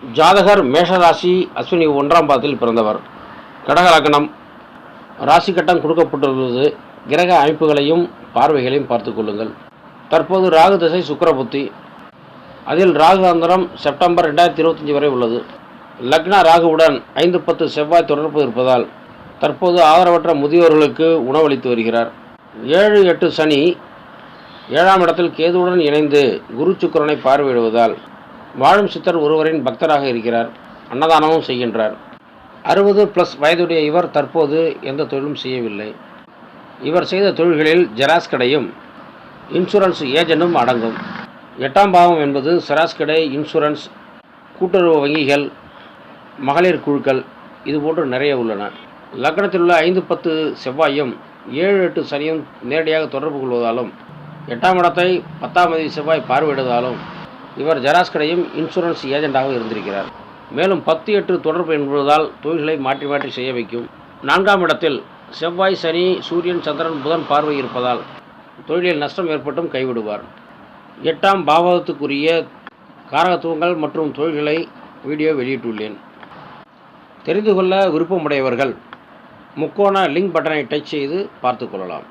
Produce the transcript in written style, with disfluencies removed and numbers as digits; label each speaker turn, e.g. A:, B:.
A: ஜாதகர் மேஷராசி அஸ்வினி 1ஆம் பாதத்தில் பிறந்தவர். கடக லக்னம். ராசி கட்டம் கொடுக்கப்பட்டுள்ளது. கிரக அமைப்புகளையும் பார்வைகளையும் பார்த்து கொள்ளுங்கள். தற்போது ராகு திசை சுக்கிர புத்தி. அதில் ராகு அந்தரம் செப்டம்பர் 2025 வரை உள்ளது. லக்ன ராகுவுடன் 5-10 செவ்வாய் தொடர்பு இருப்பதால் தற்போது ஆதரவற்ற முதியோர்களுக்கு உணவளித்து வருகிறார். 7-8 சனி 7ஆம் இடத்தில் கேதுவுடன் இணைந்து குரு சுக்கிரனை பார்வையிடுவதால் வாழும் சித்தர் ஒருவரின் பக்தராக இருக்கிறார். அன்னதானமும் செய்கின்றார். 60+ வயதுடைய இவர் தற்போது எந்த தொழிலும் செய்யவில்லை. இவர் செய்த தொழில்களில் ஜெராக்ஸ் கடையும் இன்சூரன்ஸ் ஏஜென்ட்டும் அடங்கும். 8ஆம் பாவம் என்பது ஜெராக்ஸ் கடை, இன்சூரன்ஸ், கூட்டுறவு வங்கிகள், மகளிர் குழுக்கள் இதுபோன்று நிறைய உள்ளன. லக்னத்தில் உள்ள 5-10 செவ்வாயும் 7-8 சனியும் நேரடியாக தொடர்பு கொள்வதாலும் 8ஆம் இடத்தை 10ஆம் தேதி செவ்வாய் பார்வையிடுவதாலும் இவர் ஜெராக்ஸ் கடையும் இன்சூரன்ஸ் ஏஜெண்டாக இருந்திருக்கிறார். மேலும் 10-8 தொடர்பு என்பதால் தொழில்களை மாற்றி மாற்றி செய்ய வைக்கும். 4ஆம் இடத்தில் செவ்வாய், சனி, சூரியன், சந்திரன், புதன் பார்வை இருப்பதால் தொழிலில் நஷ்டம் ஏற்பட்டும் கைவிடுவார். 8ஆம் பாவத்துக்குரிய காரகத்துவங்கள் மற்றும் தொழில்களை வீடியோ வெளியிட்டுள்ளேன். தெரிந்து கொள்ள விருப்பமுடையவர்கள் முக்கோண லிங்க் பட்டனை டச் செய்து பார்த்து கொள்ளலாம்.